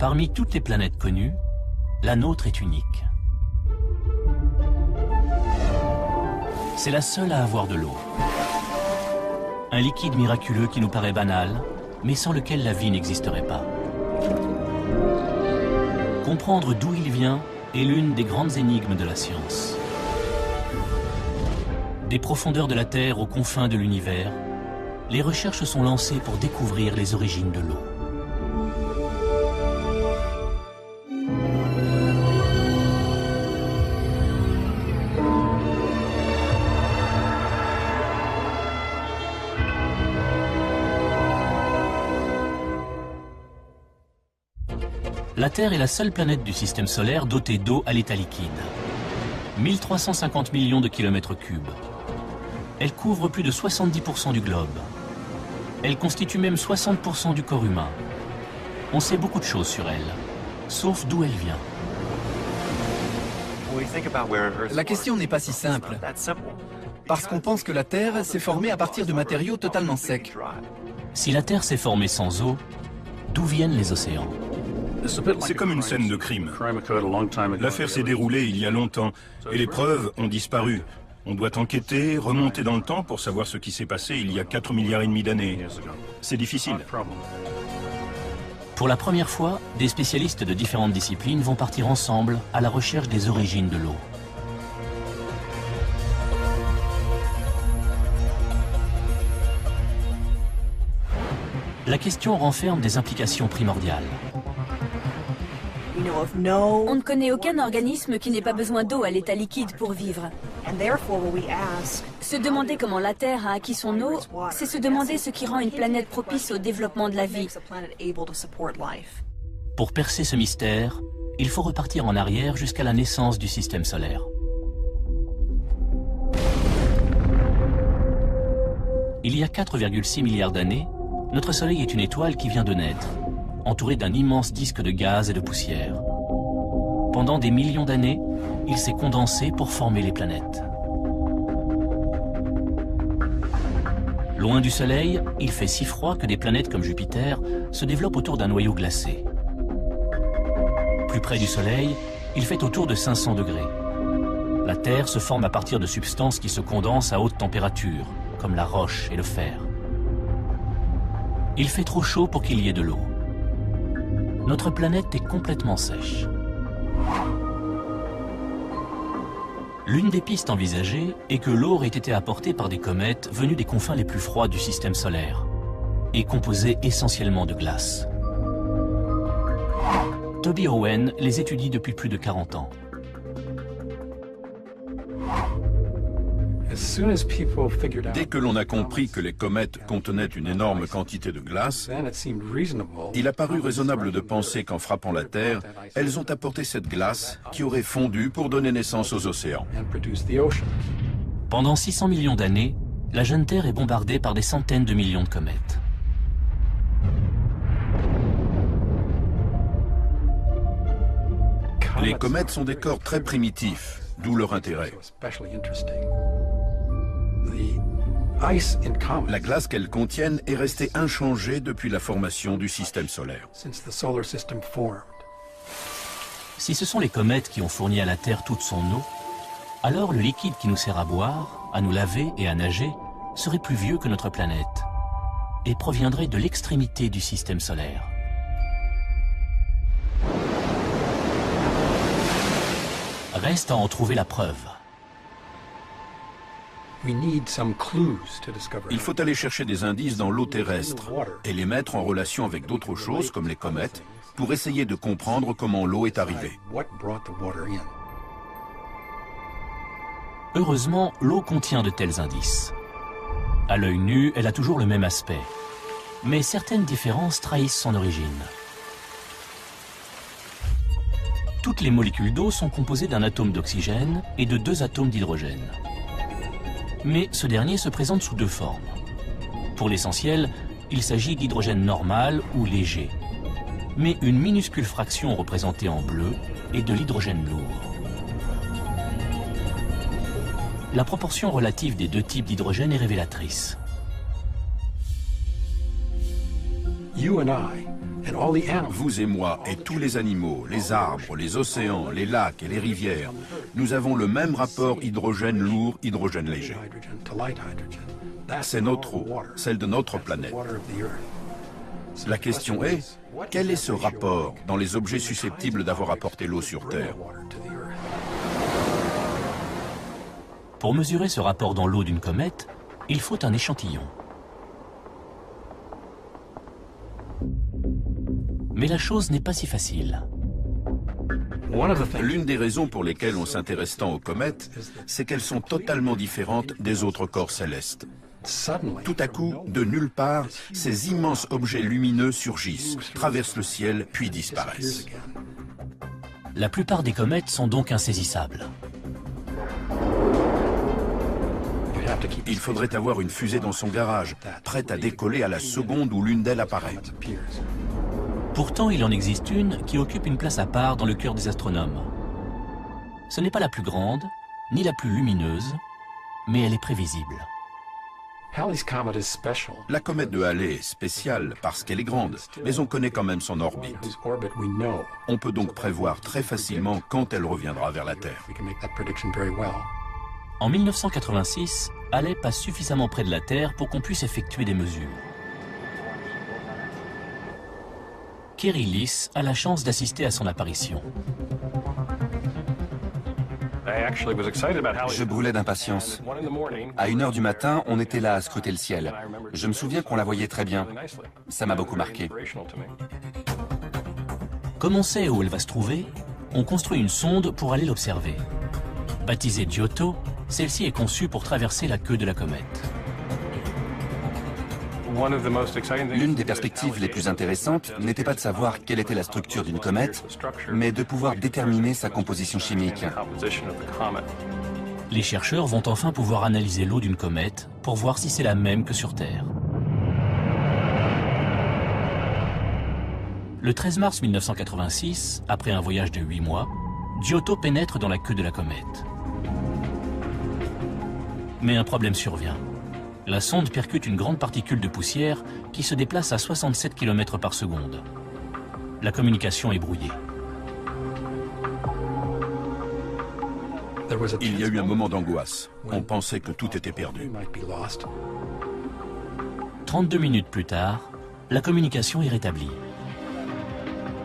Parmi toutes les planètes connues, la nôtre est unique. C'est la seule à avoir de l'eau. Un liquide miraculeux qui nous paraît banal, mais sans lequel la vie n'existerait pas. Comprendre d'où il vient est l'une des grandes énigmes de la science. Des profondeurs de la Terre aux confins de l'univers, les recherches sont lancées pour découvrir les origines de l'eau. La Terre est la seule planète du système solaire dotée d'eau à l'état liquide. 1350 millions de kilomètres cubes. Elle couvre plus de 70% du globe. Elle constitue même 60% du corps humain. On sait beaucoup de choses sur elle, sauf d'où elle vient. La question n'est pas si simple, parce qu'on pense que la Terre s'est formée à partir de matériaux totalement secs. Si la Terre s'est formée sans eau, d'où viennent les océans? C'est comme une scène de crime. L'affaire s'est déroulée il y a longtemps et les preuves ont disparu. On doit enquêter, remonter dans le temps pour savoir ce qui s'est passé il y a 4,5 milliards d'années. C'est difficile. Pour la première fois, des spécialistes de différentes disciplines vont partir ensemble à la recherche des origines de l'eau. La question renferme des implications primordiales. On ne connaît aucun organisme qui n'ait pas besoin d'eau à l'état liquide pour vivre. Se demander comment la Terre a acquis son eau, c'est se demander ce qui rend une planète propice au développement de la vie. Pour percer ce mystère, il faut repartir en arrière jusqu'à la naissance du système solaire. Il y a 4,6 milliards d'années, notre Soleil est une étoile qui vient de naître, entourée d'un immense disque de gaz et de poussière. Pendant des millions d'années, il s'est condensé pour former les planètes. Loin du Soleil, il fait si froid que des planètes comme Jupiter se développent autour d'un noyau glacé. Plus près du Soleil, il fait autour de 500 degrés. La Terre se forme à partir de substances qui se condensent à haute température, comme la roche et le fer. Il fait trop chaud pour qu'il y ait de l'eau. Notre planète est complètement sèche. L'une des pistes envisagées est que l'eau aurait été apportée par des comètes venues des confins les plus froids du système solaire et composée essentiellement de glace. Toby Owen les étudie depuis plus de 40 ans. Dès que l'on a compris que les comètes contenaient une énorme quantité de glace, il a paru raisonnable de penser qu'en frappant la Terre, elles ont apporté cette glace qui aurait fondu pour donner naissance aux océans. Pendant 600 millions d'années, la jeune Terre est bombardée par des centaines de millions de comètes. Les comètes sont des corps très primitifs, d'où leur intérêt. La glace qu'elles contiennent est restée inchangée depuis la formation du système solaire. Si ce sont les comètes qui ont fourni à la Terre toute son eau, alors le liquide qui nous sert à boire, à nous laver et à nager serait plus vieux que notre planète et proviendrait de l'extrémité du système solaire. Reste à en trouver la preuve. Il faut aller chercher des indices dans l'eau terrestre et les mettre en relation avec d'autres choses comme les comètes pour essayer de comprendre comment l'eau est arrivée. Heureusement, l'eau contient de tels indices. À l'œil nu, elle a toujours le même aspect. Mais certaines différences trahissent son origine. Toutes les molécules d'eau sont composées d'un atome d'oxygène et de 2 atomes d'hydrogène. Mais ce dernier se présente sous 2 formes. Pour l'essentiel, il s'agit d'hydrogène normal ou léger. Mais une minuscule fraction représentée en bleu est de l'hydrogène lourd. La proportion relative des 2 types d'hydrogène est révélatrice. Vous et moi et tous les animaux, les arbres, les océans, les lacs et les rivières, nous avons le même rapport hydrogène lourd, hydrogène léger. C'est notre eau, celle de notre planète. La question est, quel est ce rapport dans les objets susceptibles d'avoir apporté l'eau sur Terre? Pour mesurer ce rapport dans l'eau d'une comète, il faut un échantillon. Mais la chose n'est pas si facile. L'une des raisons pour lesquelles on s'intéresse tant aux comètes, c'est qu'elles sont totalement différentes des autres corps célestes. Tout à coup, de nulle part, ces immenses objets lumineux surgissent, traversent le ciel, puis disparaissent. La plupart des comètes sont donc insaisissables. Il faudrait avoir une fusée dans son garage, prête à décoller à la seconde où l'une d'elles apparaît. Pourtant, il en existe une qui occupe une place à part dans le cœur des astronomes. Ce n'est pas la plus grande, ni la plus lumineuse, mais elle est prévisible. La comète de Halley est spéciale parce qu'elle est grande, mais on connaît quand même son orbite. On peut donc prévoir très facilement quand elle reviendra vers la Terre. En 1986, Halley passe suffisamment près de la Terre pour qu'on puisse effectuer des mesures. Kerry Lys a la chance d'assister à son apparition. Je brûlais d'impatience. À 1 h du matin, on était là à scruter le ciel. Je me souviens qu'on la voyait très bien. Ça m'a beaucoup marqué. Comme on sait où elle va se trouver, on construit une sonde pour aller l'observer. Baptisée Giotto, celle-ci est conçue pour traverser la queue de la comète. L'une des perspectives les plus intéressantes n'était pas de savoir quelle était la structure d'une comète, mais de pouvoir déterminer sa composition chimique. Les chercheurs vont enfin pouvoir analyser l'eau d'une comète pour voir si c'est la même que sur Terre. Le 13 mars 1986, après un voyage de 8 mois, Giotto pénètre dans la queue de la comète. Mais un problème survient. La sonde percute une grande particule de poussière qui se déplace à 67 km par seconde. La communication est brouillée. Il y a eu un moment d'angoisse. On pensait que tout était perdu. 32 minutes plus tard, la communication est rétablie.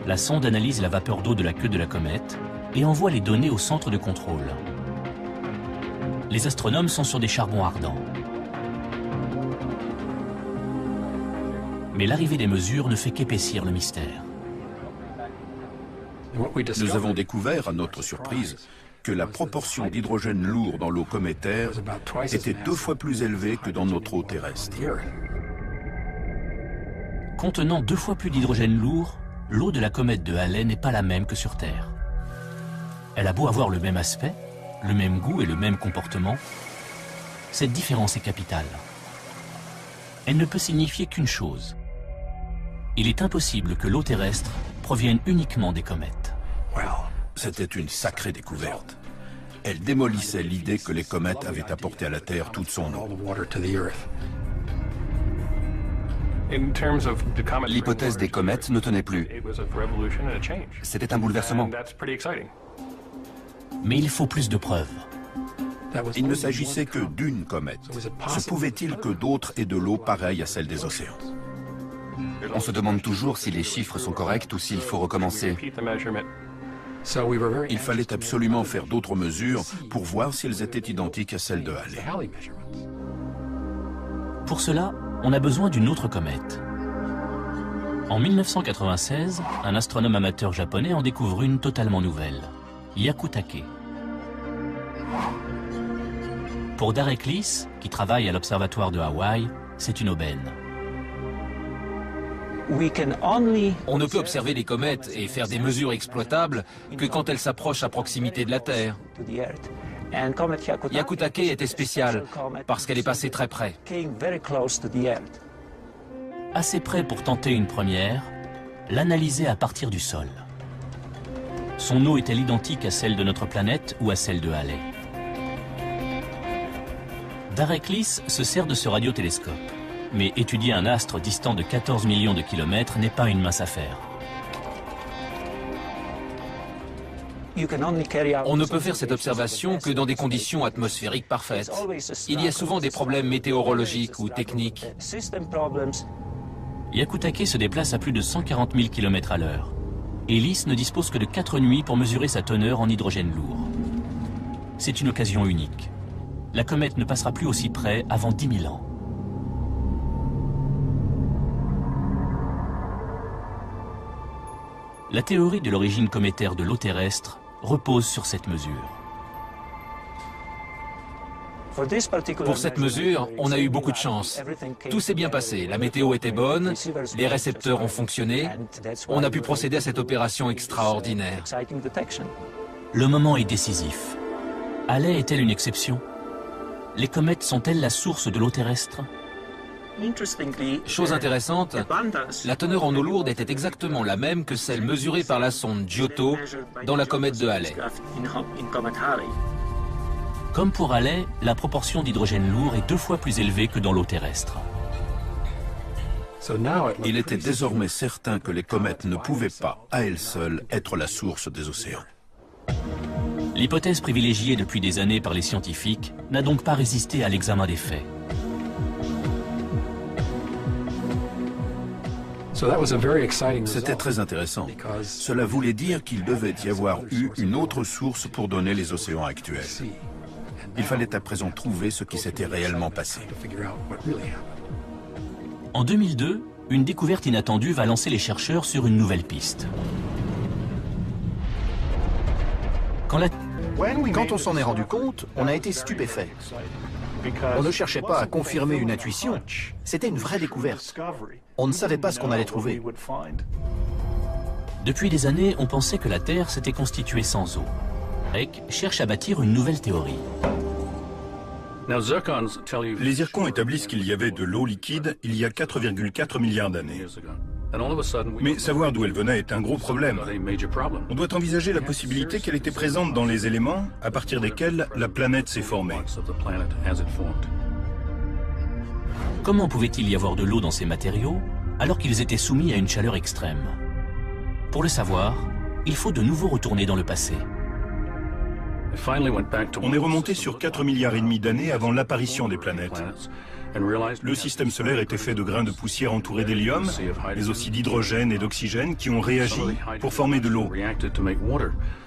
La sonde analyse la vapeur d'eau de la queue de la comète et envoie les données au centre de contrôle. Les astronomes sont sur des charbons ardents. Mais l'arrivée des mesures ne fait qu'épaissir le mystère. Nous avons découvert, à notre surprise, que la proportion d'hydrogène lourd dans l'eau cométaire était 2 fois plus élevée que dans notre eau terrestre. Contenant 2 fois plus d'hydrogène lourd, l'eau de la comète de Halley n'est pas la même que sur Terre. Elle a beau avoir le même aspect, le même goût et le même comportement, cette différence est capitale. Elle ne peut signifier qu'une chose. Il est impossible que l'eau terrestre provienne uniquement des comètes. C'était une sacrée découverte. Elle démolissait l'idée que les comètes avaient apporté à la Terre toute son eau. L'hypothèse des comètes ne tenait plus. C'était un bouleversement. Mais il faut plus de preuves. Il ne s'agissait que d'une comète. Se pouvait-il que d'autres aient de l'eau pareille à celle des océans? On se demande toujours si les chiffres sont corrects ou s'il faut recommencer. Il fallait absolument faire d'autres mesures pour voir si elles étaient identiques à celles de Halley. Pour cela, on a besoin d'une autre comète. En 1996, un astronome amateur japonais en découvre une totalement nouvelle, Hyakutake. Pour Derek Lys, qui travaille à l'observatoire de Hawaï, c'est une aubaine. On ne peut observer les comètes et faire des mesures exploitables que quand elles s'approchent à proximité de la Terre. Hyakutake était spéciale parce qu'elle est passée très près. Assez près pour tenter une première, l'analyser à partir du sol. Son eau est-elle identique à celle de notre planète ou à celle de Halley? Derek Lys se sert de ce radiotélescope. Mais étudier un astre distant de 14 millions de kilomètres n'est pas une mince affaire. On ne peut faire cette observation que dans des conditions atmosphériques parfaites. Il y a souvent des problèmes météorologiques ou techniques. Hyakutake se déplace à plus de 140 000 km à l'heure. Hélice ne dispose que de 4 nuits pour mesurer sa teneur en hydrogène lourd. C'est une occasion unique. La comète ne passera plus aussi près avant 10 000 ans. La théorie de l'origine cométaire de l'eau terrestre repose sur cette mesure. Pour cette mesure, on a eu beaucoup de chance. Tout s'est bien passé, la météo était bonne, les récepteurs ont fonctionné, on a pu procéder à cette opération extraordinaire. Le moment est décisif. Halley est-elle une exception? Les comètes sont-elles la source de l'eau terrestre? Chose intéressante, la teneur en eau lourde était exactement la même que celle mesurée par la sonde Giotto dans la comète de Halley. Comme pour Halley, la proportion d'hydrogène lourd est 2 fois plus élevée que dans l'eau terrestre. Il était désormais certain que les comètes ne pouvaient pas, à elles seules, être la source des océans. L'hypothèse privilégiée depuis des années par les scientifiques n'a donc pas résisté à l'examen des faits. C'était très intéressant. Cela voulait dire qu'il devait y avoir eu une autre source pour donner les océans actuels. Il fallait à présent trouver ce qui s'était réellement passé. En 2002, une découverte inattendue va lancer les chercheurs sur une nouvelle piste. Quand on s'en est rendu compte, on a été stupéfait. On ne cherchait pas à confirmer une intuition, c'était une vraie découverte. On ne savait pas ce qu'on allait trouver. Depuis des années, on pensait que la Terre s'était constituée sans eau. Drake cherche à bâtir une nouvelle théorie. Les zircons établissent qu'il y avait de l'eau liquide il y a 4,4 milliards d'années. Mais savoir d'où elle venait est un gros problème. On doit envisager la possibilité qu'elle était présente dans les éléments à partir desquels la planète s'est formée. Comment pouvait-il y avoir de l'eau dans ces matériaux alors qu'ils étaient soumis à une chaleur extrême? Pour le savoir, il faut de nouveau retourner dans le passé. On est remonté sur 4 milliards et demi d'années avant l'apparition des planètes. Le système solaire était fait de grains de poussière entourés d'hélium, mais aussi d'hydrogène et d'oxygène qui ont réagi pour former de l'eau.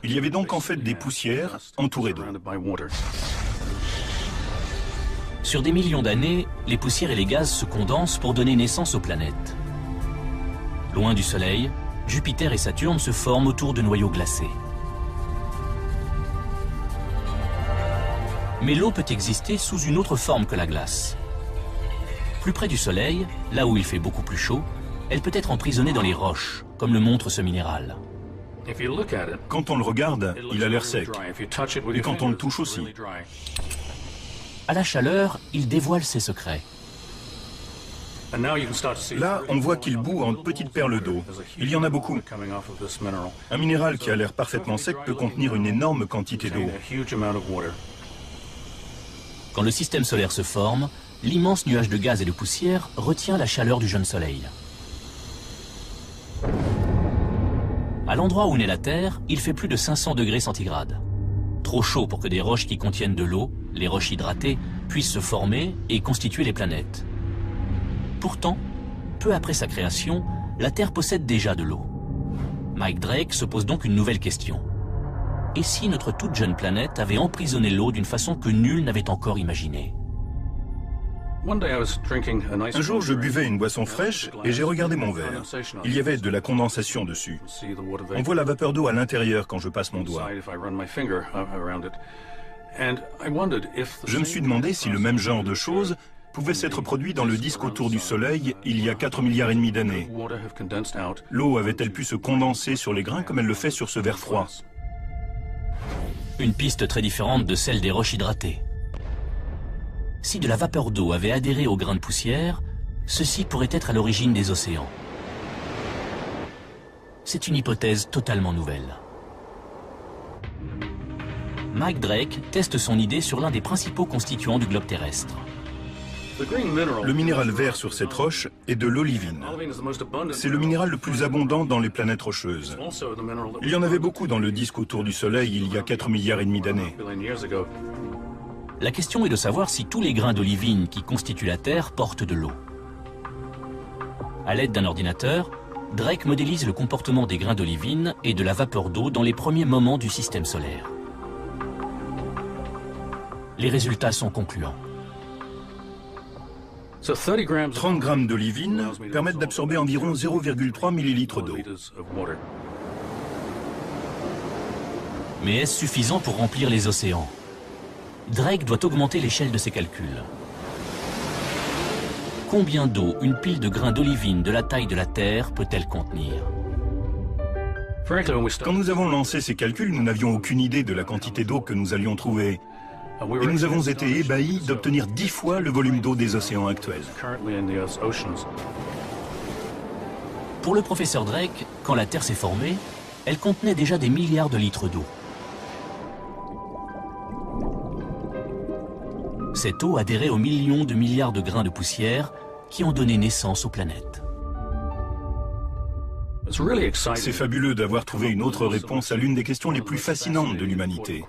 Il y avait donc en fait des poussières entourées d'eau. Sur des millions d'années, les poussières et les gaz se condensent pour donner naissance aux planètes. Loin du Soleil, Jupiter et Saturne se forment autour de noyaux glacés. Mais l'eau peut exister sous une autre forme que la glace. Plus près du Soleil, là où il fait beaucoup plus chaud, elle peut être emprisonnée dans les roches, comme le montre ce minéral. Quand on le regarde, il a l'air sec. Et quand on le touche aussi. À la chaleur, il dévoile ses secrets. Là, on voit qu'il bout en petites perles d'eau. Il y en a beaucoup. Un minéral qui a l'air parfaitement sec peut contenir une énorme quantité d'eau. Quand le système solaire se forme, l'immense nuage de gaz et de poussière retient la chaleur du jeune Soleil. À l'endroit où naît la Terre, il fait plus de 500 degrés centigrades. Trop chaud pour que des roches qui contiennent de l'eau, les roches hydratées, puissent se former et constituer les planètes. Pourtant, peu après sa création, la Terre possède déjà de l'eau. Mike Drake se pose donc une nouvelle question. Et si notre toute jeune planète avait emprisonné l'eau d'une façon que nul n'avait encore imaginée? Un jour, je buvais une boisson fraîche et j'ai regardé mon verre. Il y avait de la condensation dessus. On voit la vapeur d'eau à l'intérieur quand je passe mon doigt. Je me suis demandé si le même genre de choses pouvait s'être produit dans le disque autour du Soleil il y a 4 milliards et demi d'années. L'eau avait-elle pu se condenser sur les grains comme elle le fait sur ce verre froid? Une piste très différente de celle des roches hydratées. Si de la vapeur d'eau avait adhéré aux grains de poussière, ceci pourrait être à l'origine des océans. C'est une hypothèse totalement nouvelle. Mike Drake teste son idée sur l'un des principaux constituants du globe terrestre. Le minéral vert sur cette roche est de l'olivine. C'est le minéral le plus abondant dans les planètes rocheuses. Il y en avait beaucoup dans le disque autour du Soleil il y a 4,5 milliards d'années. La question est de savoir si tous les grains d'olivine qui constituent la Terre portent de l'eau. À l'aide d'un ordinateur, Drake modélise le comportement des grains d'olivine et de la vapeur d'eau dans les premiers moments du système solaire. Les résultats sont concluants. 30 grammes d'olivine permettent d'absorber environ 0,3 millilitres d'eau. Mais est-ce suffisant pour remplir les océans? Drake doit augmenter l'échelle de ses calculs. Combien d'eau une pile de grains d'olivine de la taille de la Terre peut-elle contenir? Quand nous avons lancé ces calculs, nous n'avions aucune idée de la quantité d'eau que nous allions trouver. Et nous avons été ébahis d'obtenir 10 fois le volume d'eau des océans actuels. Pour le professeur Drake, quand la Terre s'est formée, elle contenait déjà des milliards de litres d'eau. Cette eau adhérait aux millions de milliards de grains de poussière qui ont donné naissance aux planètes. C'est fabuleux d'avoir trouvé une autre réponse à l'une des questions les plus fascinantes de l'humanité,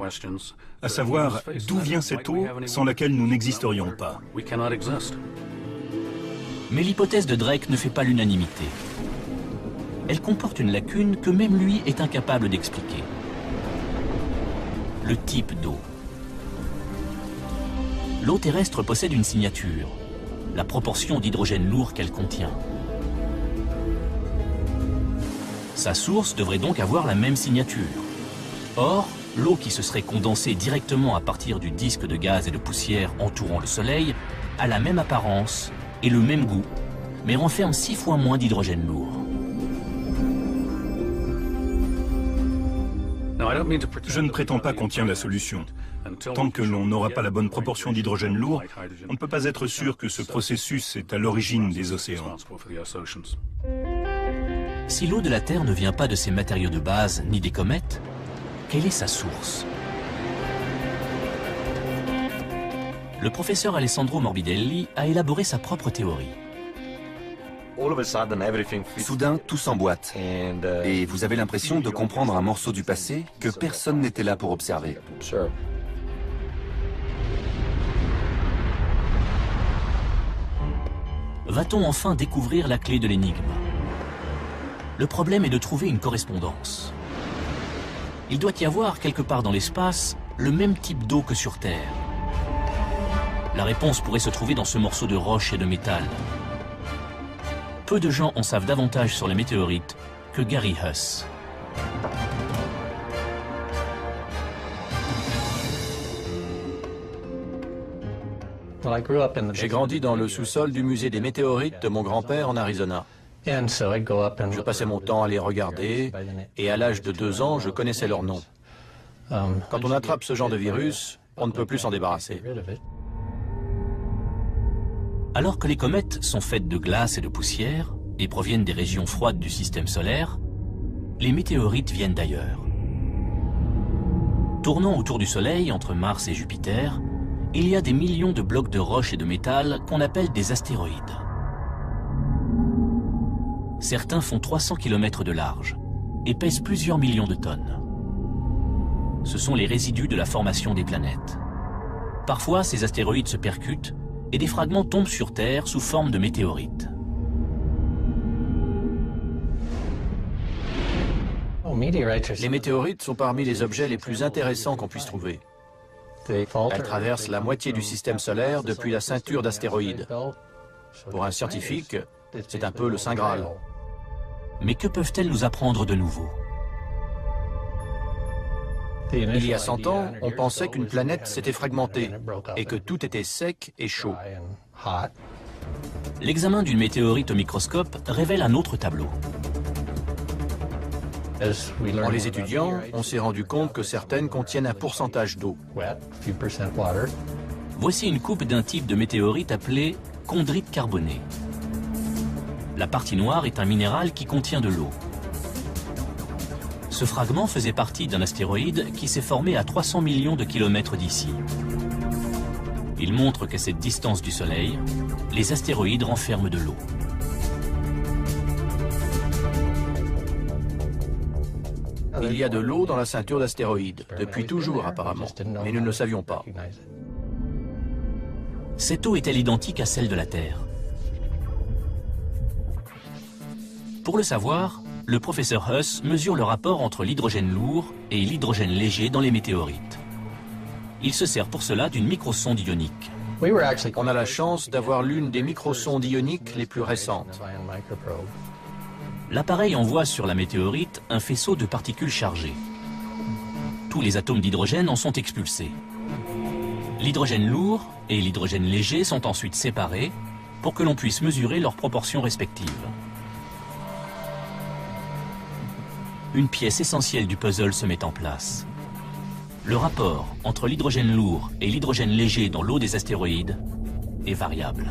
à savoir d'où vient cette eau sans laquelle nous n'existerions pas. Mais l'hypothèse de Drake ne fait pas l'unanimité. Elle comporte une lacune que même lui est incapable d'expliquer. Le type d'eau. L'eau terrestre possède une signature, la proportion d'hydrogène lourd qu'elle contient. Sa source devrait donc avoir la même signature. Or, l'eau qui se serait condensée directement à partir du disque de gaz et de poussière entourant le Soleil a la même apparence et le même goût, mais renferme 6 fois moins d'hydrogène lourd. Je ne prétends pas qu'on tient la solution. Tant que l'on n'aura pas la bonne proportion d'hydrogène lourd, on ne peut pas être sûr que ce processus est à l'origine des océans. Si l'eau de la Terre ne vient pas de ses matériaux de base ni des comètes, quelle est sa source? Le professeur Alessandro Morbidelli a élaboré sa propre théorie. Soudain, tout s'emboîte. Et vous avez l'impression de comprendre un morceau du passé que personne n'était là pour observer. Va-t-on enfin découvrir la clé de l'énigme? Le problème est de trouver une correspondance. Il doit y avoir quelque part dans l'espace le même type d'eau que sur Terre. La réponse pourrait se trouver dans ce morceau de roche et de métal. Peu de gens en savent davantage sur les météorites que Gary Huss. J'ai grandi dans le sous-sol du musée des météorites de mon grand-père en Arizona. Je passais mon temps à les regarder et à l'âge de 2 ans, je connaissais leur nom. Quand on attrape ce genre de virus, on ne peut plus s'en débarrasser. Alors que les comètes sont faites de glace et de poussière et proviennent des régions froides du système solaire, les météorites viennent d'ailleurs. Tournant autour du Soleil, entre Mars et Jupiter, il y a des millions de blocs de roches et de métal qu'on appelle des astéroïdes. Certains font 300 km de large et pèsent plusieurs millions de tonnes. Ce sont les résidus de la formation des planètes. Parfois, ces astéroïdes se percutent et des fragments tombent sur Terre sous forme de météorites. Les météorites sont parmi les objets les plus intéressants qu'on puisse trouver. Elles traversent la moitié du système solaire depuis la ceinture d'astéroïdes. Pour un scientifique, c'est un peu le Saint Graal. Mais que peuvent-elles nous apprendre de nouveau? Il y a 100 ans, on pensait qu'une planète s'était fragmentée et que tout était sec et chaud. L'examen d'une météorite au microscope révèle un autre tableau. En les étudiant, on s'est rendu compte que certaines contiennent un pourcentage d'eau. Voici une coupe d'un type de météorite appelé chondrite carbonée. La partie noire est un minéral qui contient de l'eau. Ce fragment faisait partie d'un astéroïde qui s'est formé à 300 millions de kilomètres d'ici. Il montre qu'à cette distance du Soleil, les astéroïdes renferment de l'eau. Il y a de l'eau dans la ceinture d'astéroïdes, depuis toujours apparemment, mais nous ne le savions pas. Cette eau est-elle identique à celle de la Terre? Pour le savoir, le professeur Huss mesure le rapport entre l'hydrogène lourd et l'hydrogène léger dans les météorites. Il se sert pour cela d'une microsonde ionique. On a la chance d'avoir l'une des microsondes ioniques les plus récentes. L'appareil envoie sur la météorite un faisceau de particules chargées. Tous les atomes d'hydrogène en sont expulsés. L'hydrogène lourd et l'hydrogène léger sont ensuite séparés pour que l'on puisse mesurer leurs proportions respectives. Une pièce essentielle du puzzle se met en place. Le rapport entre l'hydrogène lourd et l'hydrogène léger dans l'eau des astéroïdes est variable.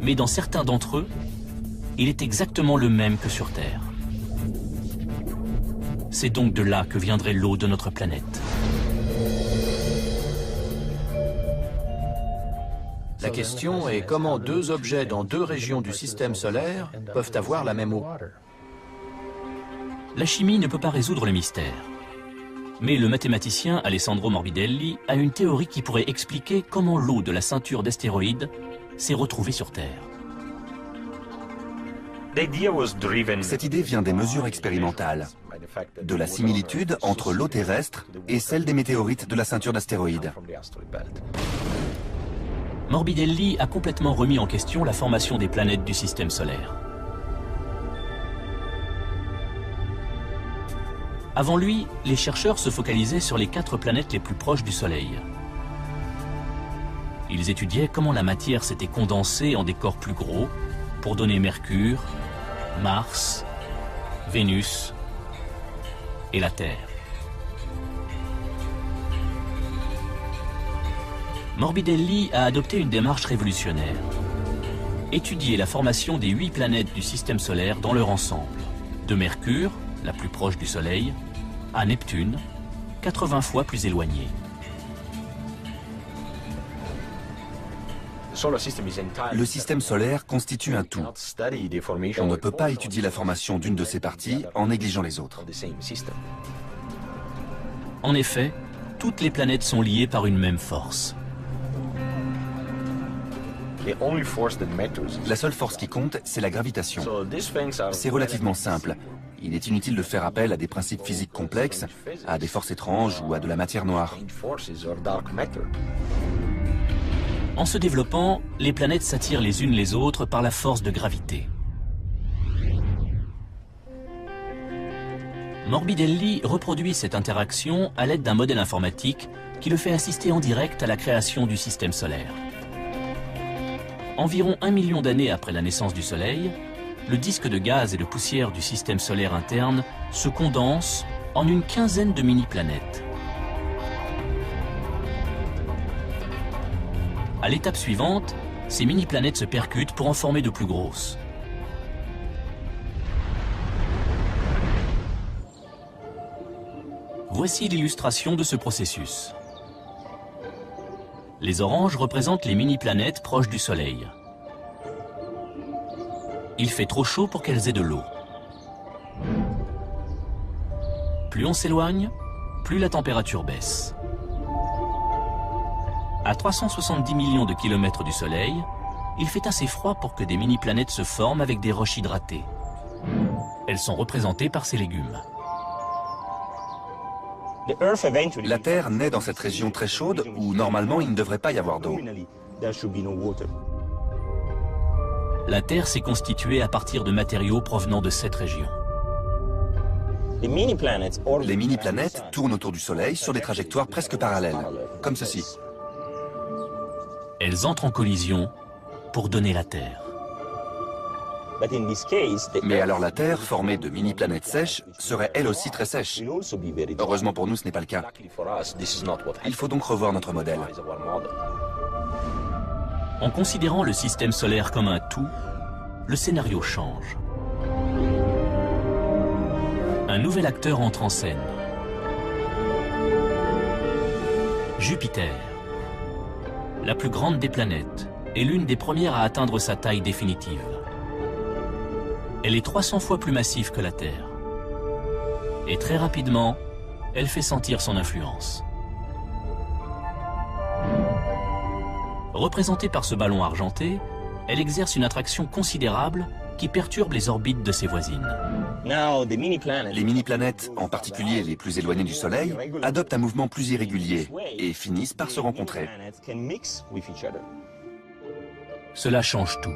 Mais dans certains d'entre eux, il est exactement le même que sur Terre. C'est donc de là que viendrait l'eau de notre planète. La question est comment deux objets dans deux régions du système solaire peuvent avoir la même eau. La chimie ne peut pas résoudre le mystère. Mais le mathématicien Alessandro Morbidelli a une théorie qui pourrait expliquer comment l'eau de la ceinture d'astéroïdes s'est retrouvée sur Terre. Cette idée vient des mesures expérimentales, de la similitude entre l'eau terrestre et celle des météorites de la ceinture d'astéroïdes. Morbidelli a complètement remis en question la formation des planètes du système solaire. Avant lui, les chercheurs se focalisaient sur les 4 planètes les plus proches du Soleil. Ils étudiaient comment la matière s'était condensée en des corps plus gros pour donner Mercure, Mars, Vénus et la Terre. Morbidelli a adopté une démarche révolutionnaire. Étudier la formation des 8 planètes du système solaire dans leur ensemble, de Mercure, la plus proche du Soleil, à Neptune, 80 fois plus éloignée. Le système solaire constitue un tout. On ne peut pas étudier la formation d'une de ses parties en négligeant les autres. En effet, toutes les planètes sont liées par une même force. La seule force qui compte, c'est la gravitation. C'est relativement simple. Il est inutile de faire appel à des principes physiques complexes, à des forces étranges ou à de la matière noire. En se développant, les planètes s'attirent les unes les autres par la force de gravité. Morbidelli reproduit cette interaction à l'aide d'un modèle informatique qui le fait assister en direct à la création du système solaire. Environ 1 million d'années après la naissance du Soleil, le disque de gaz et de poussière du système solaire interne se condense en une quinzaine de mini-planètes. À l'étape suivante, ces mini-planètes se percutent pour en former de plus grosses. Voici l'illustration de ce processus. Les oranges représentent les mini-planètes proches du Soleil. Il fait trop chaud pour qu'elles aient de l'eau. Plus on s'éloigne, plus la température baisse. À 370 millions de kilomètres du Soleil, il fait assez froid pour que des mini-planètes se forment avec des roches hydratées. Elles sont représentées par ces légumes. La Terre naît dans cette région très chaude où normalement il ne devrait pas y avoir d'eau. La Terre s'est constituée à partir de matériaux provenant de cette région. Les mini-planètes tournent autour du Soleil sur des trajectoires presque parallèles, comme ceci. Elles entrent en collision pour donner la Terre. Mais alors la Terre, formée de mini-planètes sèches, serait elle aussi très sèche. Heureusement pour nous, ce n'est pas le cas. Il faut donc revoir notre modèle. En considérant le système solaire comme un tout, le scénario change. Un nouvel acteur entre en scène. Jupiter. la plus grande des planètes et l'une des premières à atteindre sa taille définitive. Elle est 300 fois plus massive que la Terre. Et très rapidement, elle fait sentir son influence. Représentée par ce ballon argenté, elle exerce une attraction considérable qui perturbe les orbites de ses voisines. Les mini-planètes, en particulier les plus éloignées du Soleil, adoptent un mouvement plus irrégulier et finissent par se rencontrer. Cela change tout.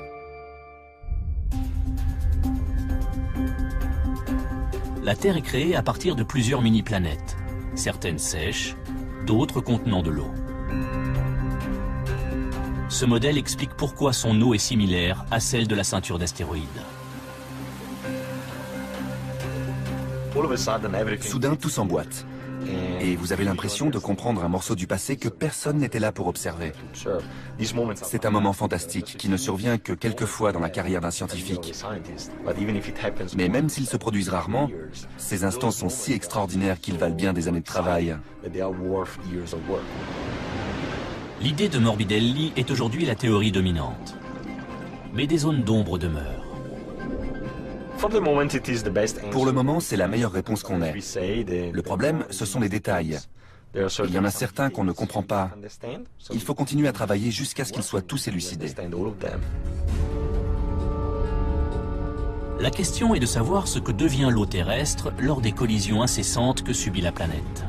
La Terre est créée à partir de plusieurs mini-planètes, certaines sèches, d'autres contenant de l'eau. Ce modèle explique pourquoi son eau est similaire à celle de la ceinture d'astéroïdes. Soudain, tout s'emboîte. Et vous avez l'impression de comprendre un morceau du passé que personne n'était là pour observer. C'est un moment fantastique qui ne survient que quelques fois dans la carrière d'un scientifique. Mais même s'ils se produisent rarement, ces instants sont si extraordinaires qu'ils valent bien des années de travail. L'idée de Morbidelli est aujourd'hui la théorie dominante. Mais des zones d'ombre demeurent. Pour le moment, c'est la meilleure réponse qu'on ait. Le problème, ce sont les détails. Il y en a certains qu'on ne comprend pas. Il faut continuer à travailler jusqu'à ce qu'ils soient tous élucidés. La question est de savoir ce que devient l'eau terrestre lors des collisions incessantes que subit la planète.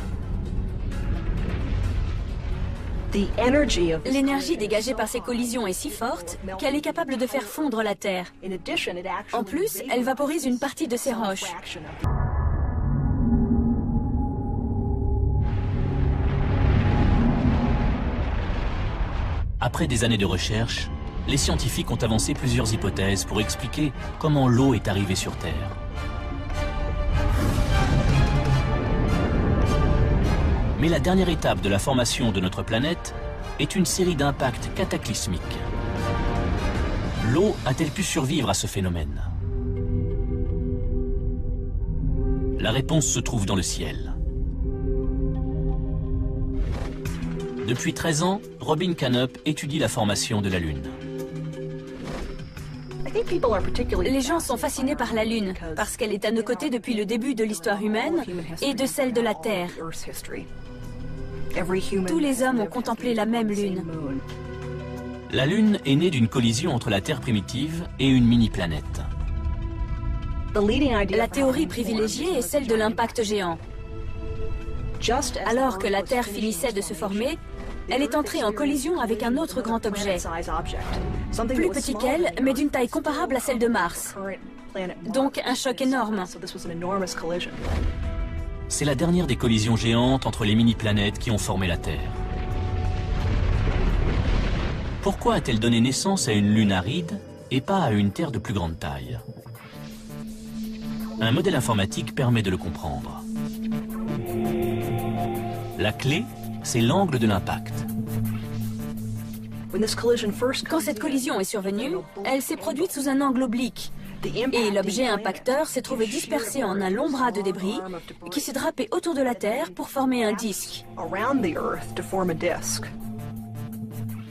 L'énergie dégagée par ces collisions est si forte qu'elle est capable de faire fondre la Terre. En plus, elle vaporise une partie de ses roches. Après des années de recherche, les scientifiques ont avancé plusieurs hypothèses pour expliquer comment l'eau est arrivée sur Terre. Mais la dernière étape de la formation de notre planète est une série d'impacts cataclysmiques. L'eau a-t-elle pu survivre à ce phénomène? La réponse se trouve dans le ciel. Depuis 13 ans, Robin Canup étudie la formation de la Lune. Les gens sont fascinés par la Lune, parce qu'elle est à nos côtés depuis le début de l'histoire humaine et de celle de la Terre. Tous les hommes ont contemplé la même Lune. La Lune est née d'une collision entre la Terre primitive et une mini-planète. La théorie privilégiée est celle de l'impact géant. Alors que la Terre finissait de se former, elle est entrée en collision avec un autre grand objet. Plus petit qu'elle, mais d'une taille comparable à celle de Mars. Donc un choc énorme. C'est la dernière des collisions géantes entre les mini-planètes qui ont formé la Terre. Pourquoi a-t-elle donné naissance à une Lune aride et pas à une Terre de plus grande taille? Un modèle informatique permet de le comprendre. La clé, c'est l'angle de l'impact. Quand cette collision est survenue, elle s'est produite sous un angle oblique. Et l'objet impacteur s'est trouvé dispersé en un long bras de débris qui s'est drapé autour de la Terre pour former un disque.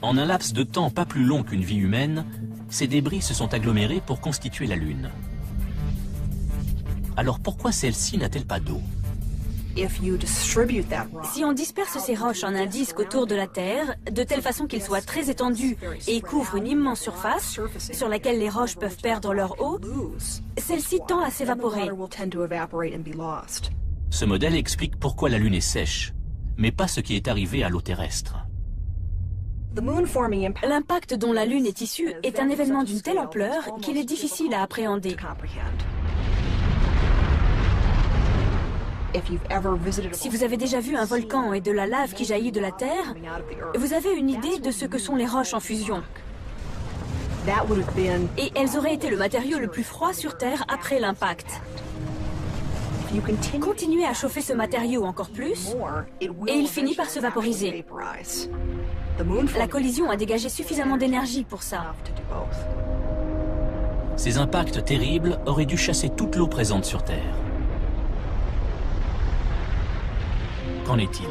En un laps de temps pas plus long qu'une vie humaine, ces débris se sont agglomérés pour constituer la Lune. Alors pourquoi celle-ci n'a-t-elle pas d'eau? Si on disperse ces roches en un disque autour de la Terre, de telle façon qu'il soit très étendu et couvre une immense surface sur laquelle les roches peuvent perdre leur eau, celle-ci tend à s'évaporer. Ce modèle explique pourquoi la Lune est sèche, mais pas ce qui est arrivé à l'eau terrestre. L'impact dont la Lune est issue est un événement d'une telle ampleur qu'il est difficile à appréhender. Si vous avez déjà vu un volcan et de la lave qui jaillit de la Terre, vous avez une idée de ce que sont les roches en fusion. Et elles auraient été le matériau le plus froid sur Terre après l'impact. Continuez à chauffer ce matériau encore plus, et il finit par se vaporiser. La collision a dégagé suffisamment d'énergie pour ça. Ces impacts terribles auraient dû chasser toute l'eau présente sur Terre. Qu'en est-il?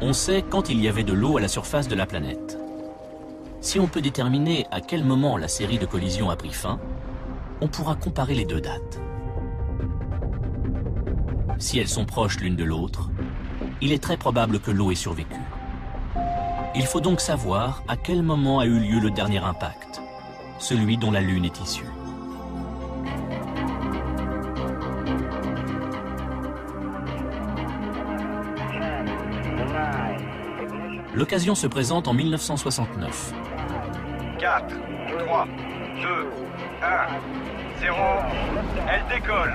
On sait quand il y avait de l'eau à la surface de la planète. Si on peut déterminer à quel moment la série de collisions a pris fin, on pourra comparer les deux dates. Si elles sont proches l'une de l'autre, il est très probable que l'eau ait survécu. Il faut donc savoir à quel moment a eu lieu le dernier impact, celui dont la Lune est issue. L'occasion se présente en 1969. 4, 3, 2, 1, 0, elle décolle.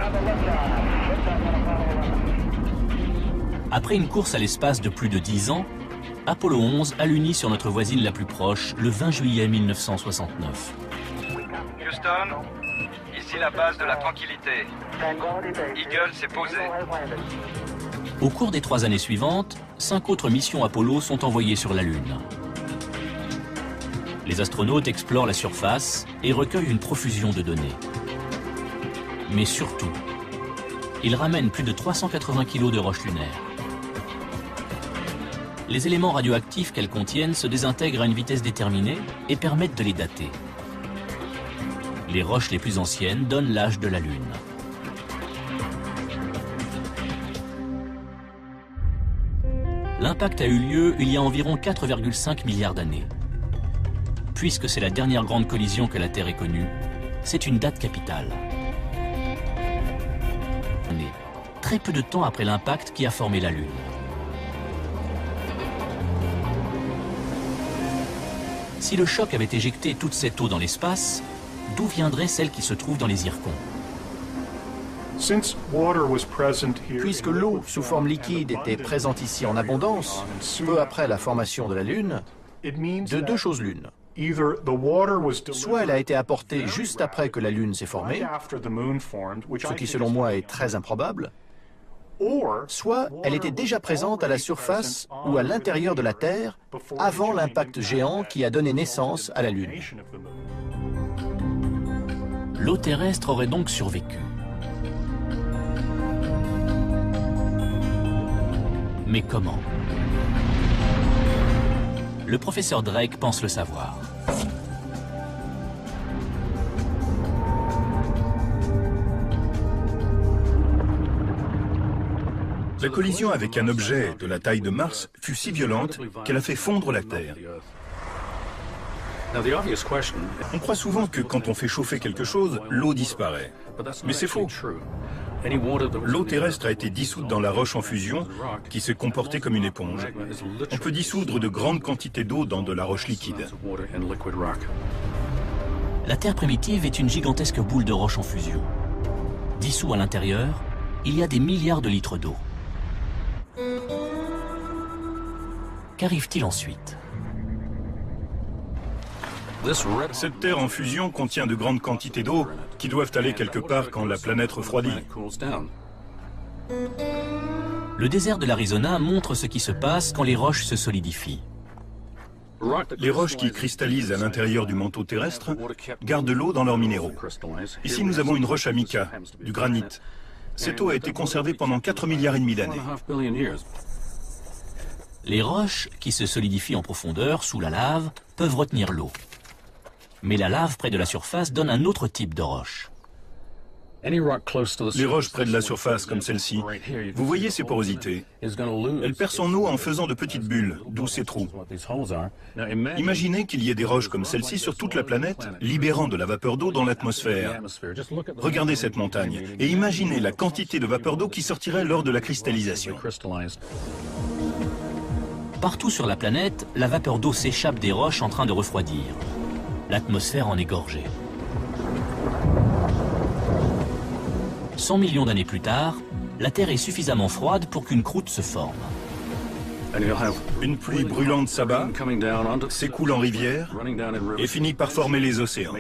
Après une course à l'espace de plus de 10 ans, Apollo 11 a l'uni sur notre voisine la plus proche le 20 juillet 1969. Houston, ici la base de la tranquillité. Eagle s'est posé. Au cours des 3 années suivantes, 5 autres missions Apollo sont envoyées sur la Lune. Les astronautes explorent la surface et recueillent une profusion de données. Mais surtout, ils ramènent plus de 380 kg de roches lunaires. Les éléments radioactifs qu'elles contiennent se désintègrent à une vitesse déterminée et permettent de les dater. Les roches les plus anciennes donnent l'âge de la Lune. L'impact a eu lieu il y a environ 4,5 milliards d'années. Puisque c'est la dernière grande collision que la Terre ait connue, c'est une date capitale. Très peu de temps après l'impact qui a formé la Lune. Si le choc avait éjecté toute cette eau dans l'espace, d'où viendrait celle qui se trouve dans les zircons? Puisque l'eau sous forme liquide était présente ici en abondance, peu après la formation de la Lune, de deux choses l'une. Soit elle a été apportée juste après que la Lune s'est formée, ce qui selon moi est très improbable, soit elle était déjà présente à la surface ou à l'intérieur de la Terre avant l'impact géant qui a donné naissance à la Lune. L'eau terrestre aurait donc survécu. Mais comment? Le professeur Drake pense le savoir. La collision avec un objet de la taille de Mars fut si violente qu'elle a fait fondre la Terre. On croit souvent que quand on fait chauffer quelque chose, l'eau disparaît. Mais c'est faux. L'eau terrestre a été dissoute dans la roche en fusion, qui s'est comportée comme une éponge. On peut dissoudre de grandes quantités d'eau dans de la roche liquide. La Terre primitive est une gigantesque boule de roche en fusion. Dissous à l'intérieur, il y a des milliards de litres d'eau. Qu'arrive-t-il ensuite? Cette Terre en fusion contient de grandes quantités d'eau qui doivent aller quelque part quand la planète refroidit. Le désert de l'Arizona montre ce qui se passe quand les roches se solidifient. Les roches qui cristallisent à l'intérieur du manteau terrestre gardent l'eau dans leurs minéraux. Ici, nous avons une roche à mica, du granit. Cette eau a été conservée pendant 4,5 milliards d'années. Les roches, qui se solidifient en profondeur, sous la lave, peuvent retenir l'eau. Mais la lave près de la surface donne un autre type de roche. Les roches près de la surface, comme celle-ci, vous voyez ces porosités. Elles perdent son eau en faisant de petites bulles, d'où ces trous. Imaginez qu'il y ait des roches comme celle-ci sur toute la planète, libérant de la vapeur d'eau dans l'atmosphère. Regardez cette montagne et imaginez la quantité de vapeur d'eau qui sortirait lors de la cristallisation. Partout sur la planète, la vapeur d'eau s'échappe des roches en train de refroidir. L'atmosphère en est gorgée. 100 millions d'années plus tard, la Terre est suffisamment froide pour qu'une croûte se forme. Une pluie brûlante s'abat, s'écoule en rivière et finit par former les océans.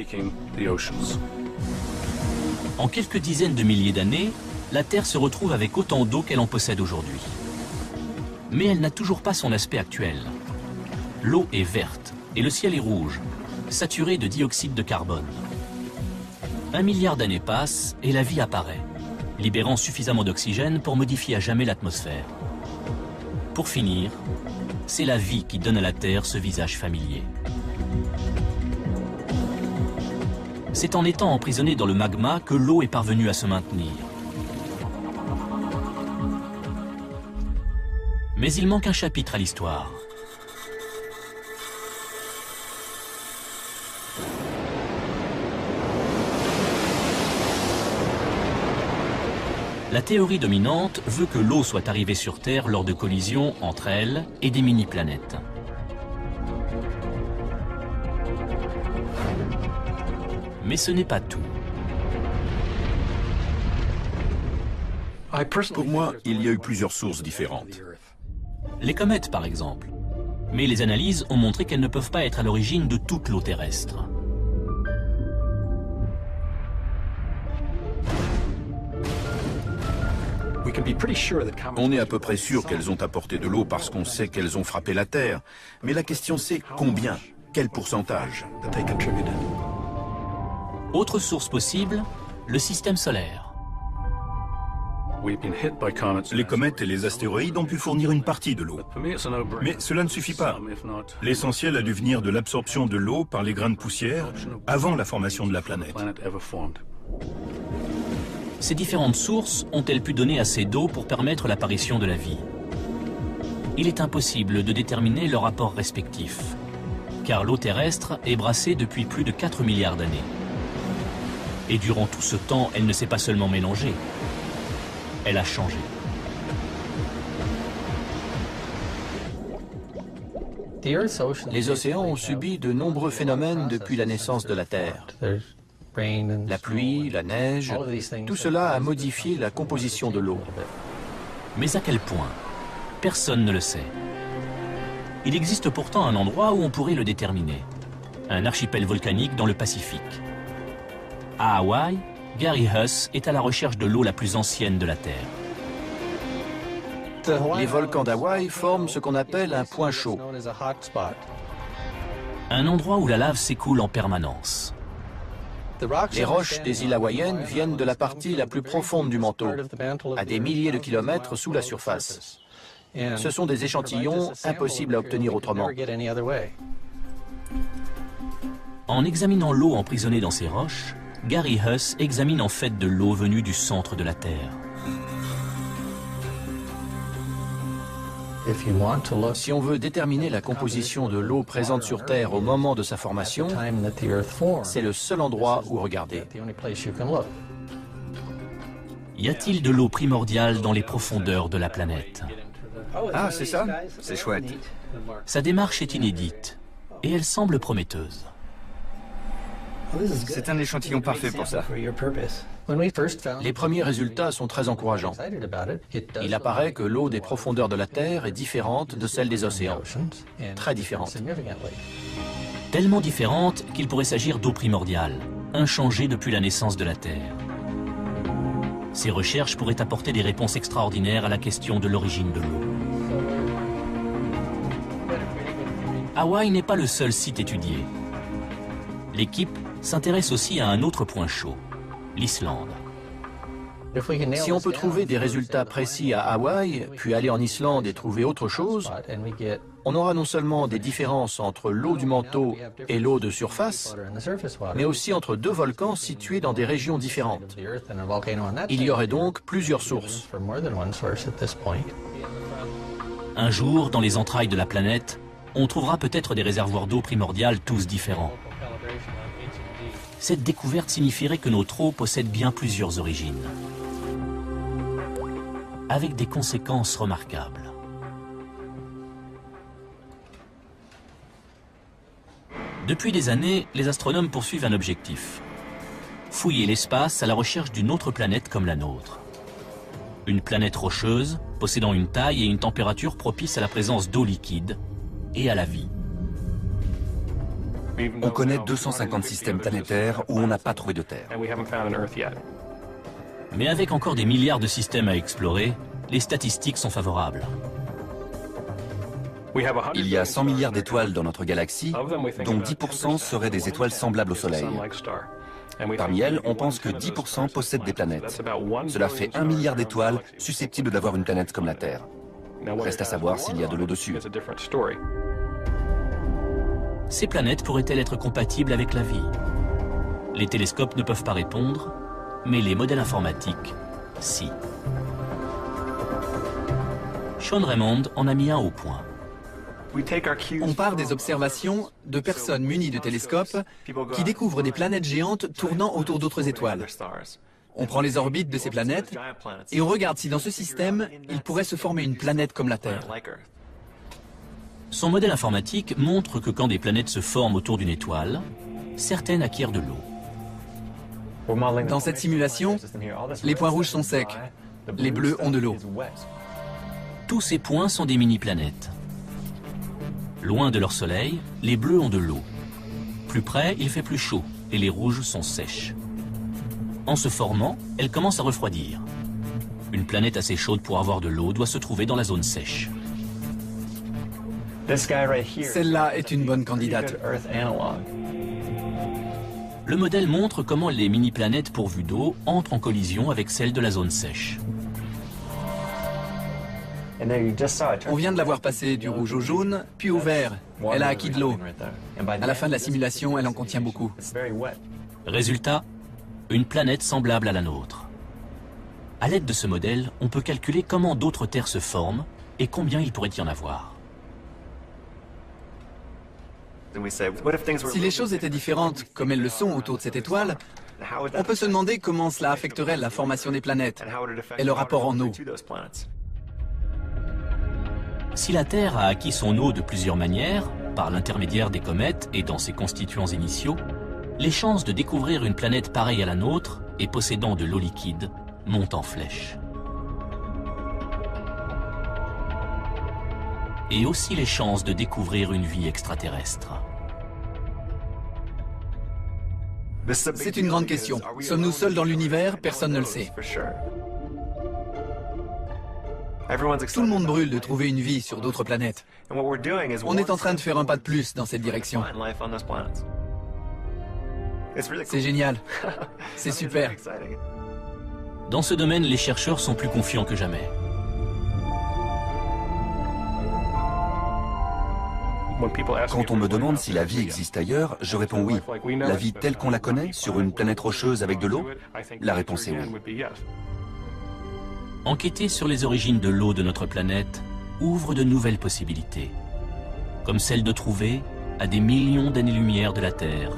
En quelques dizaines de milliers d'années, la Terre se retrouve avec autant d'eau qu'elle en possède aujourd'hui. Mais elle n'a toujours pas son aspect actuel. L'eau est verte et le ciel est rouge, saturé de dioxyde de carbone. 1 milliard d'années passent et la vie apparaît, libérant suffisamment d'oxygène pour modifier à jamais l'atmosphère. Pour finir, c'est la vie qui donne à la Terre ce visage familier. C'est en étant emprisonné dans le magma que l'eau est parvenue à se maintenir. Mais il manque un chapitre à l'histoire. La théorie dominante veut que l'eau soit arrivée sur Terre lors de collisions entre elle et des mini-planètes. Mais ce n'est pas tout. Pour moi, il y a eu plusieurs sources différentes. Les comètes, par exemple. Mais les analyses ont montré qu'elles ne peuvent pas être à l'origine de toute l'eau terrestre. On est à peu près sûr qu'elles ont apporté de l'eau parce qu'on sait qu'elles ont frappé la Terre. Mais la question c'est combien? Quel pourcentage? Autre source possible, le système solaire. Les comètes et les astéroïdes ont pu fournir une partie de l'eau. Mais cela ne suffit pas. L'essentiel a dû venir de l'absorption de l'eau par les grains de poussière avant la formation de la planète. Ces différentes sources ont-elles pu donner assez d'eau pour permettre l'apparition de la vie? Il est impossible de déterminer leur apport respectif, car l'eau terrestre est brassée depuis plus de 4 milliards d'années. Et durant tout ce temps, elle ne s'est pas seulement mélangée, elle a changé. Les océans ont subi de nombreux phénomènes depuis la naissance de la Terre. La pluie, la neige, tout cela a modifié la composition de l'eau. Mais à quel point? Personne ne le sait. Il existe pourtant un endroit où on pourrait le déterminer. Un archipel volcanique dans le Pacifique. À Hawaï, Gary Huss est à la recherche de l'eau la plus ancienne de la Terre. Les volcans d'Hawaï forment ce qu'on appelle un point chaud. Un endroit où la lave s'écoule en permanence. Les roches des îles hawaïennes viennent de la partie la plus profonde du manteau, à des milliers de kilomètres sous la surface. Ce sont des échantillons impossibles à obtenir autrement. En examinant l'eau emprisonnée dans ces roches, Gary Huss examine en fait de l'eau venue du centre de la Terre. Si on veut déterminer la composition de l'eau présente sur Terre au moment de sa formation, c'est le seul endroit où regarder. Y a-t-il de l'eau primordiale dans les profondeurs de la planète? Ah, c'est ça? C'est chouette. Sa démarche est inédite et elle semble prometteuse. C'est un échantillon parfait pour ça. Les premiers résultats sont très encourageants. Il apparaît que l'eau des profondeurs de la Terre est différente de celle des océans. Très différente. Tellement différente qu'il pourrait s'agir d'eau primordiale, inchangée depuis la naissance de la Terre. Ces recherches pourraient apporter des réponses extraordinaires à la question de l'origine de l'eau. Hawaï n'est pas le seul site étudié. L'équipe s'intéresse aussi à un autre point chaud, l'Islande. Si on peut trouver des résultats précis à Hawaï, puis aller en Islande et trouver autre chose, on aura non seulement des différences entre l'eau du manteau et l'eau de surface, mais aussi entre deux volcans situés dans des régions différentes. Il y aurait donc plusieurs sources. Un jour, dans les entrailles de la planète, on trouvera peut-être des réservoirs d'eau primordiale tous différents. Cette découverte signifierait que notre eau possède bien plusieurs origines, avec des conséquences remarquables. Depuis des années, les astronomes poursuivent un objectif: fouiller l'espace à la recherche d'une autre planète comme la nôtre. Une planète rocheuse, possédant une taille et une température propices à la présence d'eau liquide et à la vie. On connaît 250 systèmes planétaires où on n'a pas trouvé de Terre. Mais avec encore des milliards de systèmes à explorer, les statistiques sont favorables. Il y a 100 milliards d'étoiles dans notre galaxie, dont 10% seraient des étoiles semblables au Soleil. Parmi elles, on pense que 10% possèdent des planètes. Cela fait 1 milliard d'étoiles susceptibles d'avoir une planète comme la Terre. Reste à savoir s'il y a de l'eau dessus. Ces planètes pourraient-elles être compatibles avec la vie? Les télescopes ne peuvent pas répondre, mais les modèles informatiques, si. Sean Raymond en a mis un au point. On part des observations de personnes munies de télescopes qui découvrent des planètes géantes tournant autour d'autres étoiles. On prend les orbites de ces planètes et on regarde si dans ce système, il pourrait se former une planète comme la Terre. Son modèle informatique montre que quand des planètes se forment autour d'une étoile, certaines acquièrent de l'eau. Dans cette simulation, les points rouges sont secs, les bleus ont de l'eau. Tous ces points sont des mini-planètes. Loin de leur soleil, les bleus ont de l'eau. Plus près, il fait plus chaud et les rouges sont sèches. En se formant, elles commencent à refroidir. Une planète assez chaude pour avoir de l'eau doit se trouver dans la zone sèche. Celle-là est une bonne candidate. Le modèle montre comment les mini-planètes pourvues d'eau entrent en collision avec celles de la zone sèche. On vient de la voir passer du rouge au jaune, puis au vert. Elle a acquis de l'eau. À la fin de la simulation, elle en contient beaucoup. Résultat, une planète semblable à la nôtre. À l'aide de ce modèle, on peut calculer comment d'autres terres se forment et combien il pourrait y en avoir. Si les choses étaient différentes, comme elles le sont autour de cette étoile, on peut se demander comment cela affecterait la formation des planètes et le rapport en eau. Si la Terre a acquis son eau de plusieurs manières, par l'intermédiaire des comètes et dans ses constituants initiaux, les chances de découvrir une planète pareille à la nôtre et possédant de l'eau liquide montent en flèche. Et aussi les chances de découvrir une vie extraterrestre. C'est une grande question. Sommes-nous seuls dans l'univers? Personne ne le sait. Tout le monde brûle de trouver une vie sur d'autres planètes. On est en train de faire un pas de plus dans cette direction. C'est génial. C'est super. Dans ce domaine, les chercheurs sont plus confiants que jamais. Quand on me demande si la vie existe ailleurs, je réponds oui. La vie telle qu'on la connaît, sur une planète rocheuse avec de l'eau, la réponse est oui. Enquêter sur les origines de l'eau de notre planète ouvre de nouvelles possibilités, comme celle de trouver, à des millions d'années-lumière de la Terre,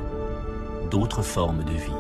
d'autres formes de vie.